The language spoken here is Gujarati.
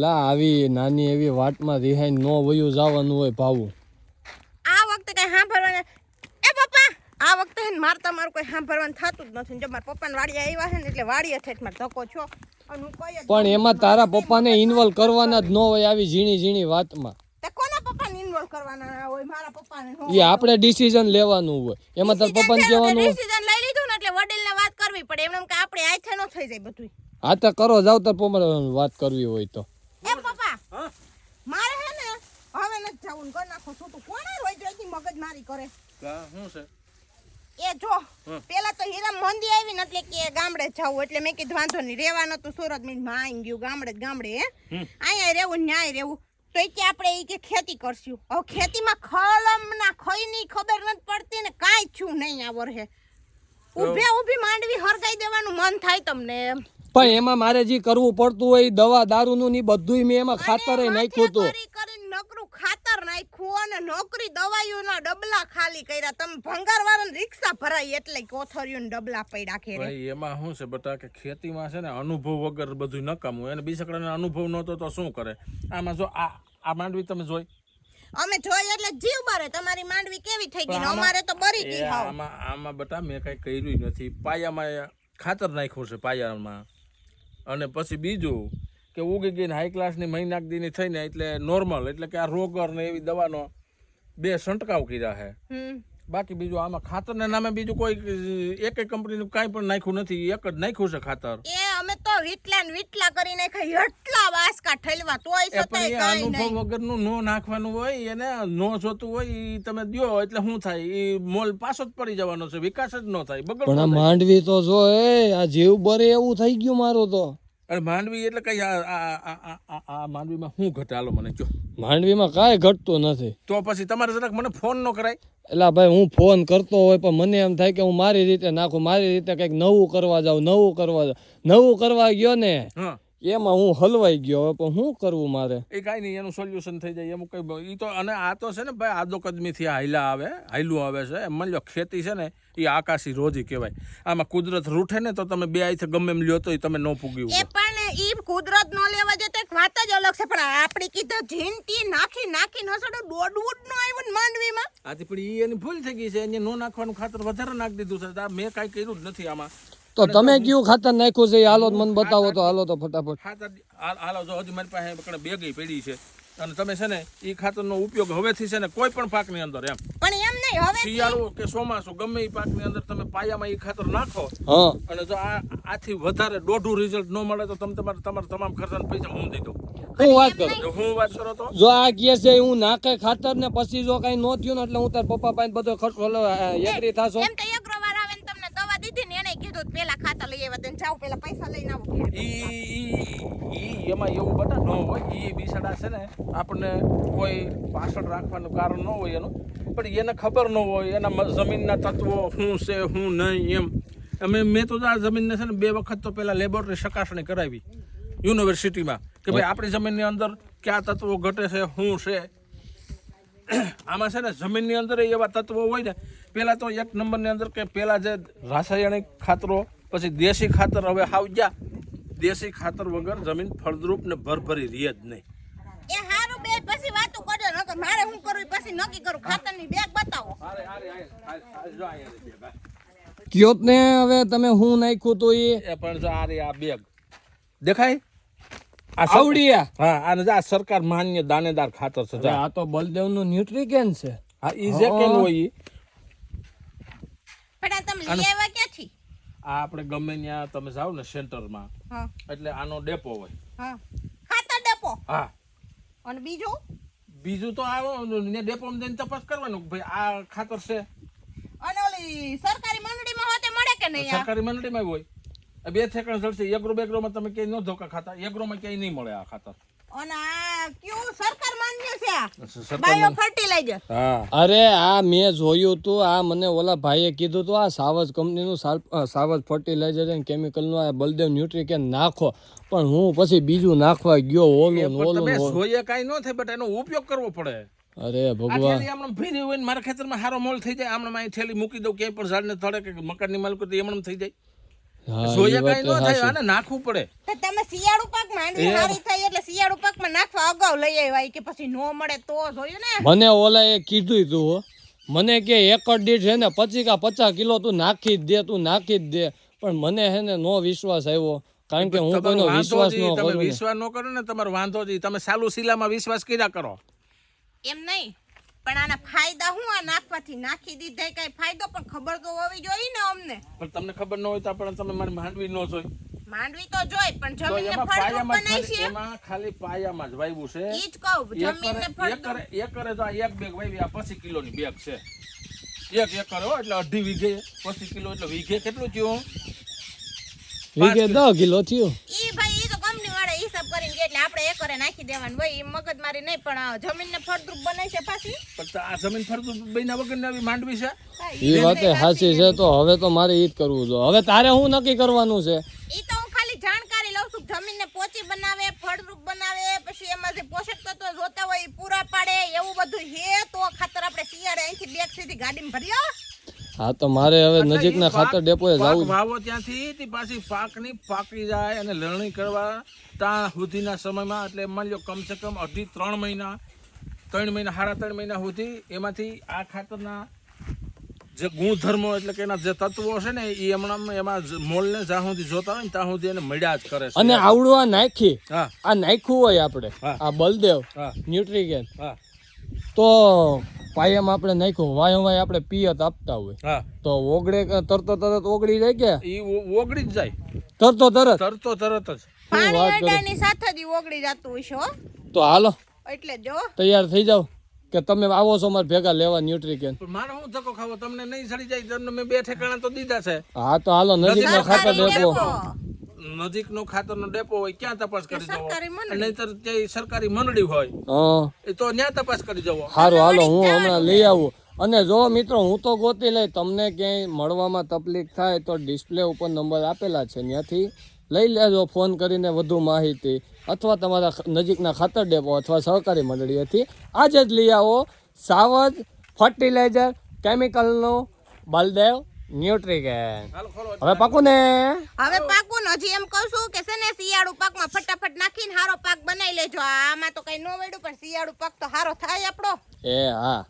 લા આવી નાની એવી વાતમાં રિહાઈ નો વયું જવાનું હોય ભાવું. આ વખતે કઈ સાંભળવાને એ પપ્પા આ વખતે મારે તમારું કોઈ સાંભળવાનું થતું જ નથી. જો મારા પપ્પાને વાડીએ આવ્યા છે ને એટલે વાડીએ થઈ મારે ધક્કો છો અને હું કોઈ પણ એમાં તારા પપ્પાને ઇન્વોલ્વ કરવાના જ ન હોય આવી ઝીણી ઝીણી વાતમાં. તે કોના પપ્પાને ઇન્વોલ્વ કરવાના હોય? મારા પપ્પાને એ આપણે ડિસિઝન લેવાનું હોય. એમાં તારા પપ્પાને કહેવાનું હોય ડિસિઝન લઈ લીધું ને એટલે વડીલને વાત કરવી પડે. એમ કે આપણે આથે ન થઈ જાય બધું. હા તો કરો જાવ તાર પપ્પાને વાત કરવી હોય તો. એ પપ્પા મારે હે ને હવે નથી જવું. કર નાખો છોટું કોણે રોજ રોજની મગજમારી કરે. શું છે એ જો પેલા તો હીરા મંદી આવી ને એટલે કે ગામડે જવું એટલે મેં કીધું વાંધો નહીં રહેવાનું તો સુરત માં આવી ગયું ગામડે હે અહીંયા રહેવું ન્યાય રહેવું તો એ કે આપણે એ કે ખેતી કરશું. હવે ખેતીમાં ખલમ ના ખઈ ની ખબર નથી પડતી ને કાંઈ છું નહીં આ વર્ષે. ઊભી માંડવી હરગાઈ દેવાનું મન થાય તમને એમ. પણ એમાં મારે જે કરવું પડતું હોય દવા દારૂનું ની બધું મેં એમાં ખાતર નાખ્યું હતું. નકરું ખાતર નાખ્યું અને નોકરી દવાઈઓના ડબલા ખાલી કર્યા. તમે ભંગારવાળાને રિક્ષા ભરાય એટલે કોથળીઓના ડબલા પડ્યા ખેરે. ભાઈ એમાં શું છે બટા કે ખેતીમાં છે ને અનુભવ વગર બધું નકામું. એને બીસકડાને અનુભવ નહોતો તો શું કરે. આમાં જો આ માંડવી તમે જોઈ અમે જોઈ એટલે જીવ બરે. તમારી માંડવી કેવી થઈ ગઈ ને અમારે તો બરી ગઈ. આમાં બટા મેં કઈ કર્યું નથી. પાયામાં ખાતર નાખ્યું છે પાયામાં. અને પછી બીજું કે ઉગી ગઈને હાઈ ક્લાસની મહિનાક દીની થઈને એટલે નોર્મલ એટલે કે આ રોગર ને એવી દવાનો 2 છંટકાવ કર્યા છે. બાકી બીજું આમાં ખાતરના નામે બીજું કોઈ એક કંપનીનું કાંઈ પણ નાખ્યું નથી. એક જ નાખ્યું છે ખાતર. એ અમે તો વીટલા કરી નાખ્યા એટલા વાસકા ઠલવા તોય સતાય કાંઈ અનુભવ નહીં. વગરનું નો નાખવાનું હોય એને નો જોતું હોય ઈ તમે દ્યો એટલે શું થાય ઈ મોલ પાછો જ પડી જવાનો છે. વિકાસ જ ન થાય. બગડ પણ આ માંડવી તો જો આ જીવ બરે એવું થઈ ગયું મારું તો. અરે માંડવી એટલે કઈ આ માંડવીમાં શું ઘટે હાલો મને જો. માંડવીમાં કાંઈ ઘટતું નથી. તો પછી તમારે જરાક મને ફોન ન કરાય. એટલે ભાઈ હું ફોન કરતો હોય પણ મને એમ થાય કે હું મારી રીતે નાખું, મારી રીતે કંઈક નવું કરવા જાઉં. નવું કરવા ગયો ને એમાં હું હલવાઈ ગયો. હવે પણ શું કરવું મારે? એ કાંઈ નહીં એનું સોલ્યુશન થઈ જાય. એમ કઈ ઈ તો અને આ તો છે ને ભાઈ આદો કદમીથી હાયલું આવે છે. એમ માની લો ખેતી છે ને એ આકાશી રોજી કહેવાય. આમાં કુદરત રૂઠે ને તો તમે બે આઈથી ગમે એમ લ્યો તો તમે ન પૂગ્યું. એ પણ ઈ કુદરત નો લેવા જતો એક વાત જ અલગ છે. પણ આપણી કીધું જીનટી નાખી નસડો દોડવું જ ન આવ્યું માંડવીમાં. આથી પણ ઈ એની ભૂલ થઈ ગઈ છે. એને નો નાખવાનું ખાતર વધારે નાખી દીધું છે. મેં કાંઈ કર્યું જ નથી આમાં. તો તમે કયું ખાતર નાખ્યું છે? હાલો મને બતાવો તો. હાલો તો ફટાફટ. ખાતર હાલો જો હજી મારી પાસે બેગી પડી છે. અને તમે છે ને એ ખાતરનો ઉપયોગ હવેથી છે ને કોઈ પણ પાકની અંદર એમ પણ એમ નહીં હવે શિયાળો કે ચોમાસું ગમે એ પાકની અંદર તમે પાયામાં એ ખાતર નાખો અને જો આથી વધારે દોઢું રિઝલ્ટ ન મળે તો તમે તમારા તમામ ખર્ચાના પૈસા હું દઈ દઉં. હું વાત કરું કરો તો જો આ કહે છે હું નાખે ખાતર ને પછી જો કઈ ન થયું ને એટલે હું તાર પપ્પા પાસે બધો ખર્ચો એકરી થાશો. એમ તો એગ્રોવાર આવે ને તમને દવા દીધી ને એને કીધું પેલા ખાતર લઈ આવ્યા તેને જાવ પેલા પૈસા લઈને આવો. એમાં એવું બટા ન હોય. એ બિસાડા છે ને આપણને કોઈ પાછળ રાખવાનું કારણ ન હોય એનું. પણ એને ખબર ન હોય એના જમીનના તત્વો શું છે શું નહીં એમ. મેં તો આ જમીનને છે ને 2 વખત તો પહેલાં લેબોરેટરી ચકાસણી કરાવી યુનિવર્સિટીમાં કે ભાઈ આપણી જમીનની અંદર કયા તત્વો ઘટે છે શું છે. આમાં છે ને જમીનની અંદર એવા તત્વો હોય ને પહેલાં તો 1 નંબરની અંદર કે પહેલાં જે રાસાયણિક ખાતરો પછી દેશી ખાતર હવે હાવ ગયા. દેશી ખાતર વગર જમીન ફળદ્રુપ ને ભરભરી રહે જ નહીં. એ હારું બે પછી વાતો કરજો નકર મારે હું કરું પછી નક્કી કરું. ખાતરની બેગ બતાવો. કયો ને હવે તમે હું નાખ્યું તો એ પણ જો આ બેગ દેખાય આ આવડિયા. હા આને આ સરકાર માન્ય દાણેદાર ખાતર છે. આ તો બલદેવ નું ન્યુટ્રીકેન છે. હા ઈ જે કેન હોય પણ તમે લઈ આવ્યા ક્યાંથી? આ આપણે ગમે ત્યાં તમે જાવ ને સેન્ટરમાં એટલે આનો ડેપો હોય. ખાતર ડેપો. હા અને બીજું તો આ ડેપોમાં જઈને તપાસ કરવાનું ભાઈ આ ખાતર છે. અને ઓલી સરકારી મંડળીમાં હોતે મળે કે નહીં? સરકારી મંડળીમાં હોય. 2 ઠેકાણ જળશે. એગ્રોમાં તમે ક્યાંય ન ધોકા ખાતા. એગ્રોમાં ક્યાંય નહીં મળે આ ખાતર. અને આ ક્યું સરકાર માન્ય છે આ બાયો ફર્ટિલાઇઝર. અરે આ મેં જોયું તું. આ મને ઓલા ભાઈએ કીધું તું આ સાવજ કંપનીનું સાવજ ફર્ટિલાઇઝર અને કેમિકલનું આ બલદેવ ન્યુટ્રીકેન નાખો. પણ હું પછી બીજું નાખવા ગયો ઓલું જોઈએ કાંઈ ન થાય બટ એનો ઉપયોગ કરવો પડે. અરે ભગવાન આમ ફીરી હોય ને મારા ખેતરમાં સારો મોલ થઈ જાય. આમણે થેલી મૂકી દઉં ક્યાંય પણ ઝાડને થડે કે મકાનની માલિકો એમણે થઈ જાય. હા, જોઈએ ઈ કાંઈ વાત ન થાય હાચી. આને નાખવું પડે. તો તમે શિયાળુ પાક માંડવી હારી થાય એટલે શિયાળુ પાકમાં નાખવા અગાઉ લઈ આવ્યા કે પછી નો મળે તો જોયું ને. મને ઓલા એ કીધું તું હો. મને કે એકર દીઠ છે ને 25 કિલો તું નાખી જ દે પણ મને હે ને નો વિશ્વાસ આવ્યો કારણ કે હું તમારો કોઈનો વાંધો વિશ્વાસ જ ઈ, ન તમે કરું ને. વિશ્વાસ ન કરો ને તમારો વાંધો જ ઈ. તમે સાલું શીલામાં વિશ્વાસ કર્યા કરો. એમ નહીં પણ આના ફાયદા હું આ નાખવાથી નાખી દીધા કઈ ફાયદો પણ ખબર તો હોવી જોઈએ ને અમને. પણ તમને ખબર ન હોય તો પણ તમે મારી માંડવી ન જોઈ. માંડવી તો જોઈ પણ તો જમીનને એમાં ફળદ્રુપ પાયામાં બનાવી જ છે. એમાં ખાલી પાયામાં જ વાવ્યું છે. ઈ જ કહું જમીનને ફળદ્રુપ. એકરે તો આ એક બેગ વાવી આ 25 કિલોની બેગ છે. એક એકર હો એટલે 2.5 વીઘે 25 કિલો એટલે વીઘે કેટલું થયું? વીઘે 10 કિલો થયું. ઈ ભાઈ ઈ તો કંપની વાળા હિસાબ કરીને કે એટલે આપણે એકરે નાખી દેવાનું હોય ઈ મગજમારી નહીં પણ આ જમીનને ફળદ્રુપ બનાવી છે પાછી. પણ તો આ જમીન ફરતું બૈના વગરની આવી માંડવી છે. હા, એ વાતે સાચી છે તો હવે તો મારે ઈ જ કરવું જો. હવે તારે શું નક્કી કરવાનું છે? ઈ તો હું ખાલી જાણકારી લઉં છું જમીનને પોચી બનાવે ફળદ્રુપ બનાવે પછી એમાં જે પોષક તત્વો જોતા હોય ઈ પૂરા પાડે એવું બધું હે તો ખાતર આપણે શિયાળે અહીંથી બેગ સીધી ગાડીમાં ભરી આવો. હા તો મારે હવે નજીકના ખાતર ડેપોએ પાક જવું. વાવો ત્યાંથી તે પાછી પાકની પાકી જાય અને લણણી કરવા ત્યાં સુધીના સમયમાં એટલે માની લો કમસે કમ 2.5-3 મહિના 3 મહિના 3.5 મહિના સુધી એમાંથી આ ખાતરના જે ગુણધર્મો એટલે કે એના જે તત્વો છે ને એ એમાં મોલને જ્યાં સુધી જોતા હોય ને ત્યાં સુધી એને મળ્યા જ કરે છે. અને આવડું આ નાખી હા આ નાખ્યું હોય આપણે હા. આ બલદેવ હા ન્યુટ્રીગેન હા તો પાયામાં આપણે નાખ્યું વાય આપણે પિયત આપતા હોય હા તો ઓગળે કે તરત ઓગળી જાય કે એ ઓગળી જ જાય તરત તરત જ. પાણી વાત કરો? અડાની સાથે જ ઈ ઓગળી જતું હોય છે હો. તો હાલો એટલે જો તૈયાર થઈ જાવ કે તમે આવો છો મારે ભેગા લેવા ન્યુટ્રીગેન. પણ મારે શું ધક્કો ખાવો તમને નહીં સડી જાય તમને મેં 2 ઠેકાણા તો દીધા છે. હા તો હાલો નજીકના ખાતર સરકારી ડેપો. ડેપો. નજીકનો ખાતરનો ડેપો હોય ક્યાં તપાસ કરી જવો સરકારી મંડળી. નહીંતર ત્યાં સરકારી મંડળી હોય હા એ તો ત્યાં તપાસ કરી જવો. સારું હાલો હું હમણાં લઈ આવું. અને જો મિત્રો હું તો ગોતી લઈ તમને ક્યાંય મળવામાં તકલીફ થાય તો ડિસ્પ્લે ઉપર નંબર આપેલા છે ત્યાંથી લઈ લેજો ફોન કરીને વધુ માહિતી અથવા તમારા નજીકના ખાતર ડેપો અથવા સહકારી મંડળીએથી આજે જ લઈ આવો સાવજ ફર્ટિલાઇઝર કેમિકલનું બલદેવ ન્યુટ્રીગેન. હાલો ખોલો. હવે પાકું ને? હવે પાકું ને હજી એમ કહું છું કે છે ને શિયાળુ પાકમાં ફટાફટ નાખીને હારો પાક બનાવી લેજો આમાં તો કઈ ન વળ્યું પણ શિયાળુ પાક તો હારો થાય આપણો. એ હા